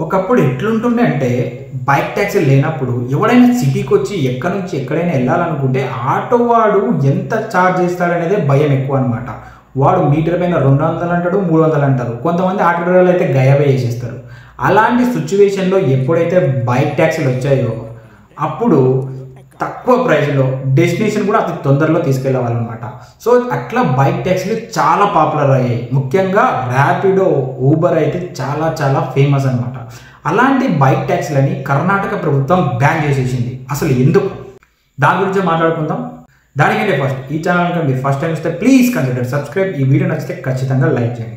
ఒకప్పుడు ఎట్లుంటుండే అంటే bike taxi లేనప్పుడు ఎవడైనా సిటీకి వచ్చి ఎక్కడి నుంచి ఎక్కడైనా వెళ్ళాలనుకుంటే ఆటో వాడు ఎంత ఛార్జ్ చేస్తాడనేదే భయం ఎక్కువ అనమాట. వాడు మీటర్ పైన 200 అంటాడు, 300 అంటారు. కొంతమంది ఆటో డ్రైవర్లు అయితే గయాబే చేసేస్తారు. అలాంటి సిచ్యువేషన్లో ఎప్పుడైతే బైక్ ట్యాక్సీలు వచ్చాయో అప్పుడు తక్కువ ప్రైస్లో డెస్టినేషన్ కూడా అతి తొందరలో తీసుకెళ్ళవాలన్నమాట. సో అట్లా బైక్ ట్యాక్సీలు చాలా పాపులర్ అయ్యాయి. ముఖ్యంగా ర్యాపిడో, ఊబర్ అయితే చాలా చాలా ఫేమస్ అనమాట. అలాంటి బైక్ ట్యాక్సీలని కర్ణాటక ప్రభుత్వం బ్యాన్ చేసేసింది. అసలు ఎందుకు, దాని గురించి మాట్లాడుకుందాం. దానికంటే ఫస్ట్ ఈ ఛానల్ కనుక మీరు ఫస్ట్ టైం వస్తే ప్లీజ్ కన్సిడర్ సబ్స్క్రైబ్. ఈ వీడియో నచ్చితే ఖచ్చితంగా లైక్ చేయండి.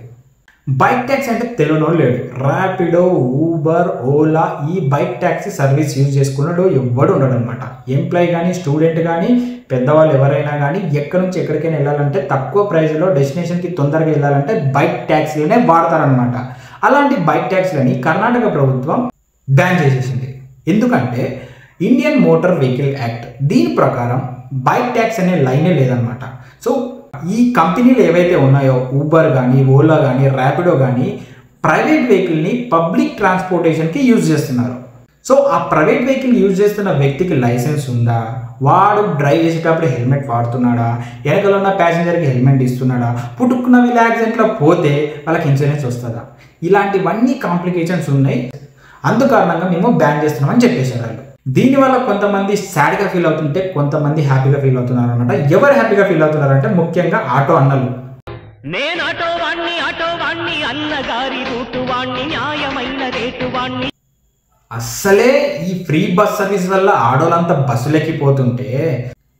బైక్ ట్యాక్సీ అంటే తెలియనోడు లేడు. ర్యాపిడో, ఊబర్, ఓలా ఈ బైక్ ట్యాక్సీ సర్వీస్ యూజ్ చేసుకున్నాడు ఎవడు ఉండడు అనమాట. ఎంప్లాయీ కానీ, స్టూడెంట్ కానీ, పెద్దవాళ్ళు ఎవరైనా కానీ ఎక్కడి నుంచి ఎక్కడికైనా వెళ్ళాలంటే తక్కువ ప్రైస్లో డెస్టినేషన్కి తొందరగా వెళ్ళాలంటే బైక్ ట్యాక్సీలనే వాడతారనమాట. అలాంటి బైక్ ట్యాక్సీలని కర్ణాటక ప్రభుత్వం బ్యాన్ చేసేసింది. ఎందుకంటే ఇండియన్ మోటార్ వెహికల్ యాక్ట్ దీని ప్రకారం బైక్ ట్యాక్సీ అనే లైనే లేదనమాట. సో ఈ కంపెనీలు ఏవైతే ఉన్నాయో ఊబర్ కానీ, ఓలా కానీ, ర్యాపిడో కానీ ప్రైవేట్ వెహికల్ని పబ్లిక్ ట్రాన్స్పోర్టేషన్కి యూజ్ చేస్తున్నారు. సో ఆ ప్రైవేట్ వెహికల్ యూజ్ చేస్తున్న వ్యక్తికి లైసెన్స్ ఉందా, వాడు డ్రైవ్ చేసేటప్పుడు హెల్మెట్ వాడుతున్నాడా, వెనకలో ఉన్న ప్యాసింజర్కి హెల్మెట్ ఇస్తున్నాడా, పుట్టుకున్న వీళ్ళ యాక్సిడెంట్లో పోతే వాళ్ళకి ఇన్సూరెన్స్ వస్తుందా, ఇలాంటివన్నీ కాంప్లికేషన్స్ ఉన్నాయి. అందుకారణంగా మేము బ్యాన్ చేస్తున్నామని చెప్పేశారు వాళ్ళు. దీనివల్ల కొంతమంది సాడ్గా ఫీల్ అవుతుంటే కొంతమంది హ్యాపీగా ఫీల్ అవుతున్నారు అనమాట. ఎవరు హ్యాపీగా ఫీల్ అవుతున్నారంటే ముఖ్యంగా ఆటో అన్నలు. నేను ఆటో వాణ్ణి అన్నగారి రూటు వాణ్ణి న్యాయమైన రేటు వాణ్ణి. అస్సలే ఈ ఫ్రీ బస్ సర్వీస్ వల్ల ఆడోళ్ళంతా బస్సులెక్కిపోతుంటే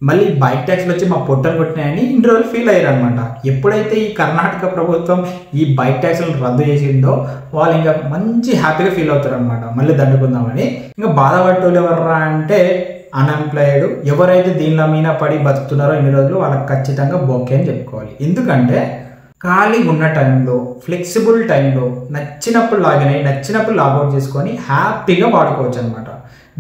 మళ్ళీ బైక్ ట్యాక్సీలు వచ్చి మా పొట్టను కొట్టినాయని ఇన్ని రోజులు ఫీల్ అయ్యారు అనమాట. ఎప్పుడైతే ఈ కర్ణాటక ప్రభుత్వం ఈ బైక్ ట్యాక్సీలను రద్దు చేసిందో వాళ్ళు ఇంకా మంచి హ్యాపీగా ఫీల్ అవుతారు అనమాట. మళ్ళీ దండుకుందామని. ఇంకా బాధపడేవాళ్ళు ఎవర్రా అంటే అన్ఎంప్లాయిడ్, ఎవరైతే దీనిలో మీద పడి బతుకుతున్నారో ఇన్ని రోజులు వాళ్ళకి ఖచ్చితంగా బోకే అని చెప్పుకోవాలి. ఎందుకంటే ఖాళీగా ఉన్న టైంలో, ఫ్లెక్సిబుల్ టైంలో నచ్చినప్పుడు లాగిన్ అయ్యి నచ్చినప్పుడు లాగౌట్ చేసుకొని హ్యాపీగా వాడుకోవచ్చు అనమాట.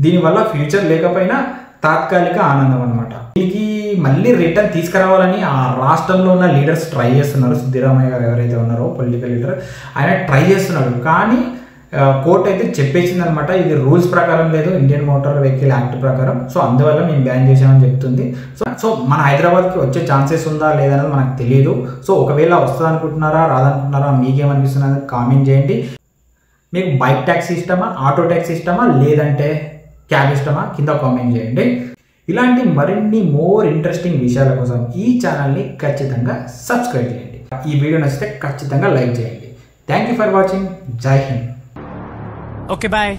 దీనివల్ల ఫ్యూచర్ లేకపోయినా తాత్కాలిక ఆనందం అనమాట. దీనికి మళ్ళీ రిటర్న్ తీసుకురావాలని ఆ రాష్ట్రంలో ఉన్న లీడర్స్ ట్రై చేస్తున్నారు. సిద్ధరామయ్య గారు ఎవరైతే ఉన్నారో పొలిటికల్ లీడర్, ఆయన ట్రై చేస్తున్నాడు. కానీ కోర్టు అయితే చెప్పేసింది అనమాట, ఇది రూల్స్ ప్రకారం లేదు, ఇండియన్ మోటార్ వెహికల్ యాక్ట్ ప్రకారం. సో అందువల్ల మేము బ్యాన్ చేసామని చెప్తుంది. సో మన హైదరాబాద్కి వచ్చే ఛాన్సెస్ ఉందా లేదనేది మనకు తెలియదు. సో ఒకవేళ వస్తుంది అనుకుంటున్నారా రాదనుకుంటున్నారా, మీకేమనిపిస్తుంది కామెంట్ చేయండి. మీకు బైక్ ట్యాక్సీ ఇష్టమా, ఆటో ట్యాక్సీ ఇష్టమా, లేదంటే క్యాబ్ ఇష్టమా, కింద కామెంట్ చేయండి. ఇలాంటి మరిన్ని మోర్ ఇంట్రెస్టింగ్ విషయాల కోసం ఈ ఛానల్ని ఖచ్చితంగా సబ్స్క్రైబ్ చేయండి. ఈ వీడియో నచ్చితే ఖచ్చితంగా లైక్ చేయండి. Thank you for watching. జై హింద్. Okay bye.